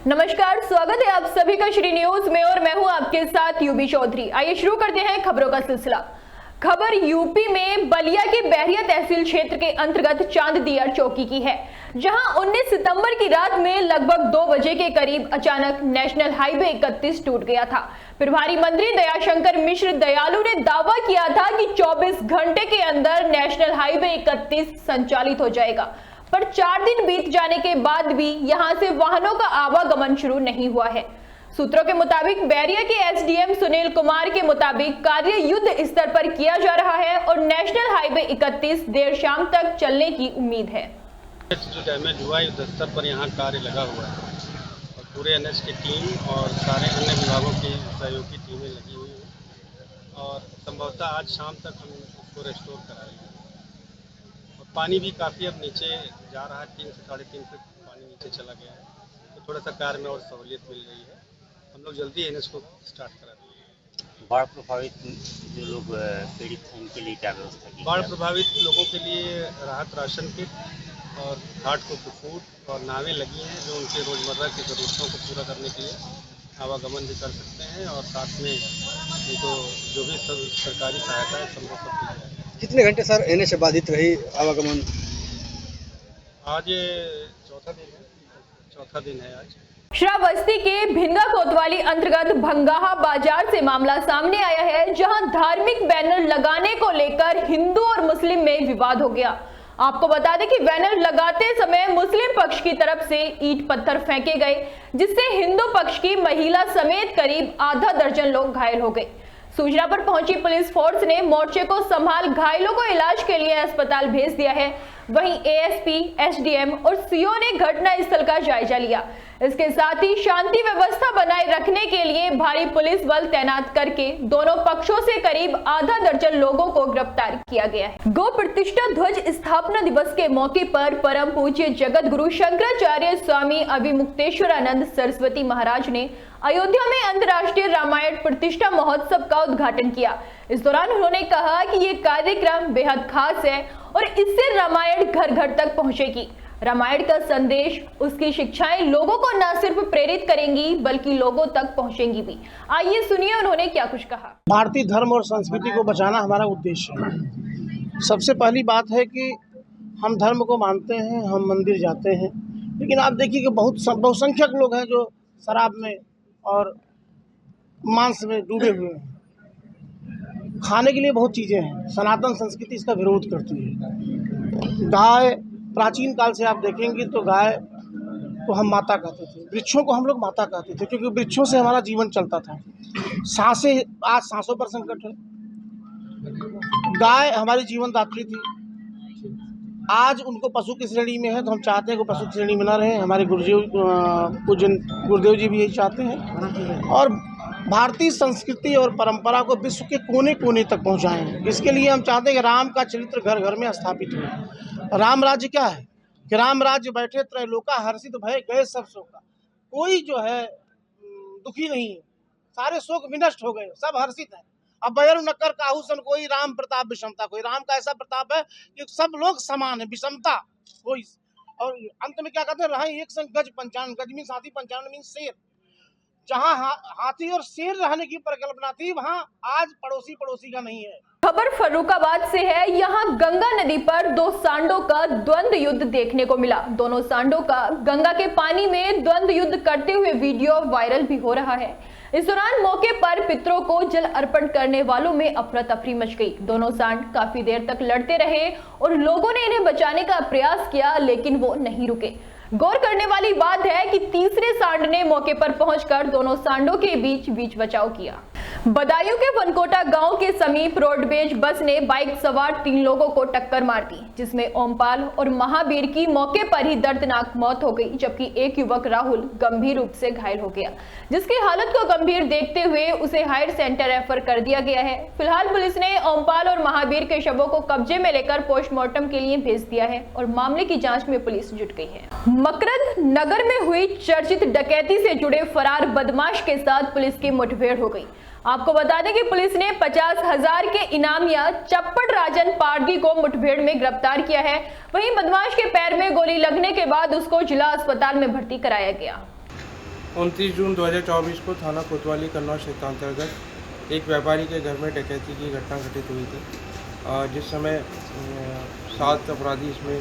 नमस्कार, स्वागत है आप सभी का श्री न्यूज में और मैं हूं आपके साथ यूबी चौधरी। आइए शुरू करते हैं खबरों का सिलसिला। खबर यूपी में बलिया के बहरिया तहसील क्षेत्र के अंतर्गत चांददिया चौकी की है, जहां 19 सितंबर की रात में लगभग 2 बजे के करीब अचानक नेशनल हाईवे 31 टूट गया था। प्रभारी मंत्री दयाशंकर मिश्र दयालु ने दावा किया था कि 24 घंटे के अंदर नेशनल हाईवे 31 संचालित हो जाएगा, पर 4 दिन बीत जाने के बाद भी यहां से वाहनों का आवागमन शुरू नहीं हुआ है। सूत्रों के मुताबिक बैरिया के एसडीएम सुनील कुमार के मुताबिक कार्य युद्ध स्तर पर किया जा रहा है और नेशनल हाईवे 31 देर शाम तक चलने की उम्मीद है। जो डैमेज हुआ है युद्ध स्तर पर यहाँ कार्य लगा हुआ है और पूरे एनएच की टीम और सारे अन्य विभागों की सहयोगी टीमें लगी हुई हैं और संभवतः आज शाम तक हम उसको रेस्टोर करा लेंगे। और पानी भी काफ़ी अब नीचे जा रहा है, 3 से 3.5 फीट पानी नीचे चला गया है, तो थोड़ा सा कार्य में और सहूलियत मिल रही है। हम लोग जल्दी एनएच को स्टार्ट करा देंगे। बाढ़ प्रभावित जो लोग पीड़ित हैं उनके लिए क्या व्यवस्था की? बाढ़ प्रभावित लोगों के लिए राहत राशन किट और घाट को फूड और नावें लगी हैं जो उनके रोज़मर्रा की ज़रूरतों को पूरा करने के लिए आवागमन भी कर सकते हैं और साथ में उनको जो भी सरकारी सहायता है संभव सब दी जाए। कितने घंटे सर एनएच बाधित रही आवागमन? आज ये चौथा दिन है आज। श्रावस्ती के भिंगा कोतवाली अंतर्गत भंगाहा बाजार से मामला सामने आया है, जहां धार्मिक बैनर लगाने को लेकर हिंदू और मुस्लिम में विवाद हो गया। आपको बता दें कि बैनर लगाते समय मुस्लिम पक्ष की तरफ से ईंट पत्थर फेंके गए, जिससे हिंदू पक्ष की महिला समेत करीब आधा दर्जन लोग घायल हो गए। सूचना पर पहुंची पुलिस फोर्स ने मोर्चे को संभाल घायलों को इलाज के लिए अस्पताल भेज दिया है। वहीं एएसपी, एसडीएम और सीओ ने घटनास्थल का जायजा लिया। इसके साथ ही शांति व्यवस्था बनाए रखने के लिए भारी पुलिस बल तैनात करके दोनों पक्षों से करीब आधा दर्जन लोगों को गिरफ्तार किया गया है। गौ प्रतिष्ठा ध्वज स्थापना दिवस के मौके पर परम पूज्य जगत गुरु शंकराचार्य स्वामी अभिमुक्तेश्वरानंद सरस्वती महाराज ने अयोध्या में अंतर्राष्ट्रीय रामायण प्रतिष्ठा महोत्सव का उद्घाटन किया। इस दौरान उन्होंने कहा कि ये कार्यक्रम बेहद खास है और इससे रामायण घर घर तक पहुंचेगी। रामायण का संदेश, उसकी शिक्षाएं लोगों को न सिर्फ प्रेरित करेंगी बल्कि लोगों तक पहुंचेंगी भी। आइए सुनिए उन्होंने क्या कुछ कहा। भारतीय धर्म और संस्कृति को बचाना हमारा उद्देश्य है। सबसे पहली बात है कि हम धर्म को मानते हैं, हम मंदिर जाते हैं, लेकिन आप देखिए कि बहुसंख्यक लोग हैं जो शराब में और मांस में डूबे हुए हैं। खाने के लिए बहुत चीज़ें हैं, सनातन संस्कृति इसका विरोध करती है। गाय, प्राचीन काल से आप देखेंगे तो गाय को हम माता कहते थे, वृक्षों को हम लोग माता कहते थे, क्योंकि वृक्षों से हमारा जीवन चलता था। सांसें, आज सांसों पर संकट है। गाय हमारी जीवन दात्री थी, आज उनको पशु की श्रेणी में है, तो हम चाहते हैं कि पशु की श्रेणी में न रहे। हमारे गुरुदेव जी भी यही चाहते हैं और भारतीय संस्कृति और परंपरा को विश्व के कोने कोने तक पहुंचाएं। इसके लिए हम चाहते हैं कि राम का चरित्र घर घर में स्थापित हो। राम राज्य क्या है कि राम राज्य बैठे त्रैलोका हर्षित भय गए सब शोका। कोई जो है दुखी नहीं है, सारे शोक विनष्ट हो गए, सब हर्षित हैं। अब बयरु नक्कर काहू सन कोई, राम प्रताप विषमता कोई। राम का ऐसा प्रताप है कि सब लोग समान है, विषमता कोई। और अंत में क्या कहते हैं, रहे एक संग गज पंचानन। गज मीन हाथी, पंचानन मीन शेर। जहाँ हाथी और शेर रहने की परिकल्पना थी, वहाँ आज पड़ोसी का नहीं है। खबर फर्रुखाबाद से है। यहाँ गंगा नदी पर 2 सांडों का द्वंद्व युद्ध देखने को मिला। दोनों सांडों का गंगा के पानी में द्वंद्व युद्ध करते हुए वीडियो वायरल भी हो रहा है। इस दौरान मौके पर पितरों को जल अर्पण करने वालों में अफरा तफरी मच गई। दोनों सांड काफी देर तक लड़ते रहे और लोगों ने इन्हें बचाने का प्रयास किया, लेकिन वो नहीं रुके। गौर करने वाली बात है कि तीसरे सांड ने मौके पर पहुंचकर दोनों सांडों के बीच बचाव किया। बदायूं के वनकोटा गांव के समीप रोडवेज बस ने बाइक सवार 3 लोगों को टक्कर मार दी, जिसमें ओमपाल और महावीर की मौके पर ही दर्दनाक मौत हो गई, जबकि एक युवक राहुल गंभीर रूप से घायल हो गया, जिसकी हालत को गंभीर देखते हुए उसे हायर सेंटर रेफर कर दिया गया है। फिलहाल पुलिस ने ओमपाल और महावीर के शवों को कब्जे में लेकर पोस्टमार्टम के लिए भेज दिया है और मामले की जाँच में पुलिस जुट गई है। मकरंद नगर में हुई चर्चित डकैती से जुड़े फरार बदमाश के साथ पुलिस की मुठभेड़ हो गई। आपको बता दें कि पुलिस ने 50,000 के इनामिया चप्पड़ राजन पारगी को मुठभेड़ में गिरफ्तार किया है। वहीं बदमाश के पैर में गोली लगने के बाद उसको जिला अस्पताल में भर्ती कराया गया। 29 जून 2024 को थाना कोतवाली कन्नौज क्षेत्र अंतर्गत एक व्यापारी के घर में डकैती की घटना घटित हुई थी, जिस समय 7 अपराधी इसमें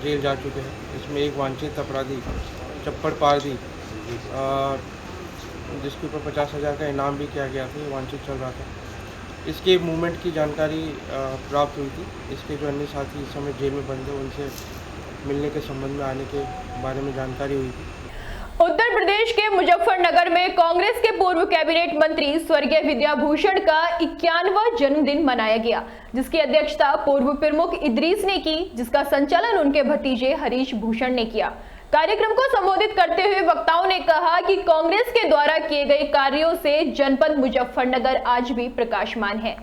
जेल जा चुके हैं। इसमें एक वांछित अपराधी चप्पड़ पारदी, जिसके ऊपर 50,000 का इनाम भी किया गया था, ये वांछित चल रहा था। इसके मूवमेंट की जानकारी प्राप्त हुई थी। इसके जो अन्य साथी इस समय जेल में बंद हैं, उनसे मिलने के संबंध में आने के बारे में जानकारी हुई थी। उत्तर प्रदेश के मुजफ्फरनगर में कांग्रेस के पूर्व कैबिनेट मंत्री स्वर्गीय विद्याभूषण का 51वां जन्मदिन मनाया गया, जिसकी अध्यक्षता पूर्व प्रमुख इदरीस ने की, जिसका संचालन उनके भतीजे हरीश भूषण ने किया। कार्यक्रम को संबोधित करते हुए वक्ताओं ने कहा कि कांग्रेस के द्वारा किए गए कार्यों से जनपद मुजफ्फरनगर आज भी प्रकाशमान है।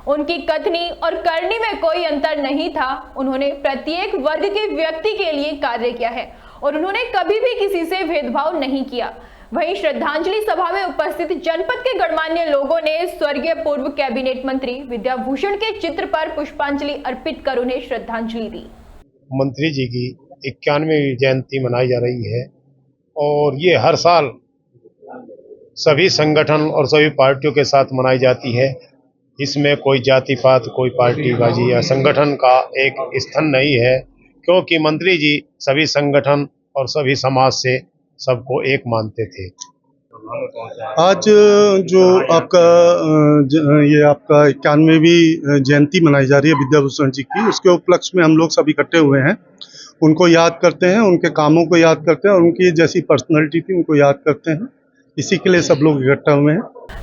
उनकी कथनी और करनी में कोई अंतर नहीं था। उन्होंने प्रत्येक वर्ग के व्यक्ति के लिए कार्य किया है और उन्होंने कभी भी किसी से भेदभाव नहीं किया। वहीं श्रद्धांजलि सभा में उपस्थित जनपद के गणमान्य लोगों ने स्वर्गीय पूर्व कैबिनेट मंत्री विद्याभूषण के चित्र पर पुष्पांजलि अर्पित कर उन्हें श्रद्धांजलि दी। मंत्री जी की 91वीं जयंती मनाई जा रही है और ये हर साल सभी संगठन और सभी पार्टियों के साथ मनाई जाती है। इसमें कोई जाति पात, कोई पार्टीबाजी या संगठन का एक स्थान नहीं है, क्योंकि मंत्री जी सभी संगठन और सभी समाज से सबको एक मानते थे। आज जो आपका ये आपका 91वीं जयंती मनाई जा रही है विद्याभूषण जी की, उसके उपलक्ष्य में हम लोग सब इकट्ठे हुए हैं। उनको याद करते हैं, उनके कामों को याद करते हैं और उनकी जैसी पर्सनैलिटी थी उनको याद करते हैं। इसी के लिए सब लोग इकट्ठा हुए हैं।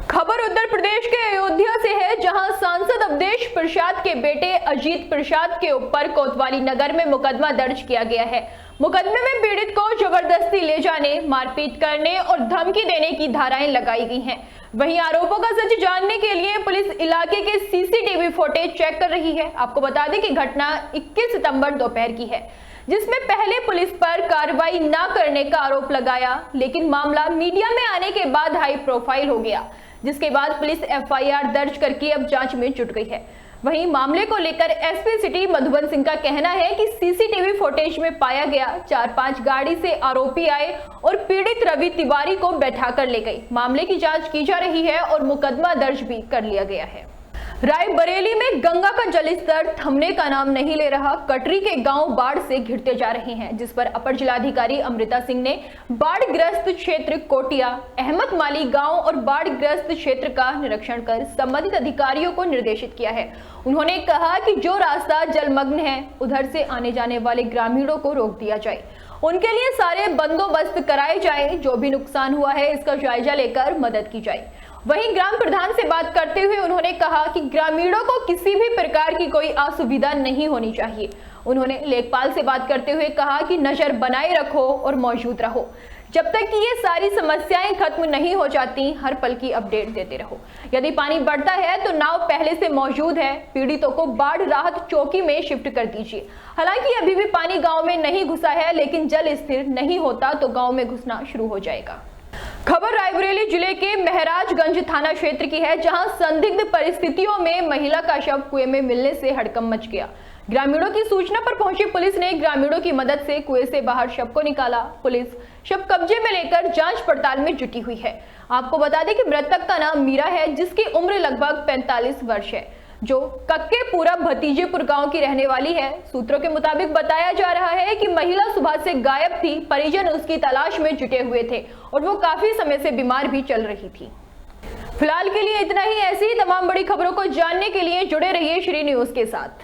खबर उत्तर प्रदेश के अयोध्या से है, जहां सांसद अवधेश प्रसाद के बेटे अजीत प्रसाद के ऊपर कोतवाली नगर में मुकदमा दर्ज किया गया है। मुकदमे में पीड़ित को जबरदस्ती ले जाने, मारपीट करने और धमकी देने की धाराएं लगाई गई हैं। वहीं आरोपों का सच जानने के लिए पुलिस इलाके के सीसीटीवी फुटेज चेक कर रही है। आपको बता दें कि घटना 21 सितंबर दोपहर की है, जिसमें पहले पुलिस पर कार्रवाई न करने का आरोप लगाया, लेकिन मामला मीडिया में आने के बाद हाई प्रोफाइल हो गया, जिसके बाद पुलिस एफआईआर दर्ज करके अब जांच में जुट गई है। वहीं मामले को लेकर एसपी सिटी मधुबन सिंह का कहना है कि सीसीटीवी फुटेज में पाया गया 4-5 गाड़ी से आरोपी आए और पीड़ित रवि तिवारी को बैठा कर ले गए। मामले की जांच की जा रही है और मुकदमा दर्ज भी कर लिया गया है। रायबरेली में गंगा का जलस्तर थमने का नाम नहीं ले रहा। कटरी के गांव बाढ़ से घिरते जा रहे हैं, जिस पर अपर जिलाधिकारी अमृता सिंह ने बाढ़ग्रस्त क्षेत्र कोटिया, अहमद माली गांव और बाढ़ग्रस्त क्षेत्र का निरीक्षण कर संबंधित अधिकारियों को निर्देशित किया है। उन्होंने कहा कि जो रास्ता जलमग्न है, उधर से आने जाने वाले ग्रामीणों को रोक दिया जाए, उनके लिए सारे बंदोबस्त कराए जाए। जो भी नुकसान हुआ है, इसका जायजा लेकर मदद की जाए। वहीं ग्राम प्रधान से बात करते हुए उन्होंने कहा कि ग्रामीणों को किसी भी प्रकार की कोई असुविधा नहीं होनी चाहिए। उन्होंने लेखपाल से बात करते हुए कहा कि नजर बनाए रखो और मौजूद रहो। जब तक कि ये सारी समस्याएं खत्म नहीं हो जाती, हर पल की अपडेट देते रहो। यदि पानी बढ़ता है तो नाव पहले से मौजूद है। पीड़ितों को बाढ़ राहत चौकी में शिफ्ट कर दीजिए। हालांकि अभी भी पानी गाँव में नहीं घुसा है, लेकिन जल स्थिर नहीं होता तो गाँव में घुसना शुरू हो जाएगा। खबर रायबरेली जिले के महराजगंज थाना क्षेत्र की है, जहां संदिग्ध परिस्थितियों में महिला का शव कुएं में मिलने से हड़कंप मच गया। ग्रामीणों की सूचना पर पहुंची पुलिस ने ग्रामीणों की मदद से कुएं से बाहर शव को निकाला। पुलिस शव कब्जे में लेकर जांच पड़ताल में जुटी हुई है। आपको बता दें कि मृतक का नाम मीरा है, जिसकी उम्र लगभग 45 वर्ष है, जो कक्केपुरा भतीजेपुर गांव की रहने वाली है। सूत्रों के मुताबिक बताया जा रहा है कि महिला सुबह से गायब थी। परिजन उसकी तलाश में जुटे हुए थे और वो काफी समय से बीमार भी चल रही थी। फिलहाल के लिए इतना ही। ऐसी ही तमाम बड़ी खबरों को जानने के लिए जुड़े रहिए श्री न्यूज के साथ।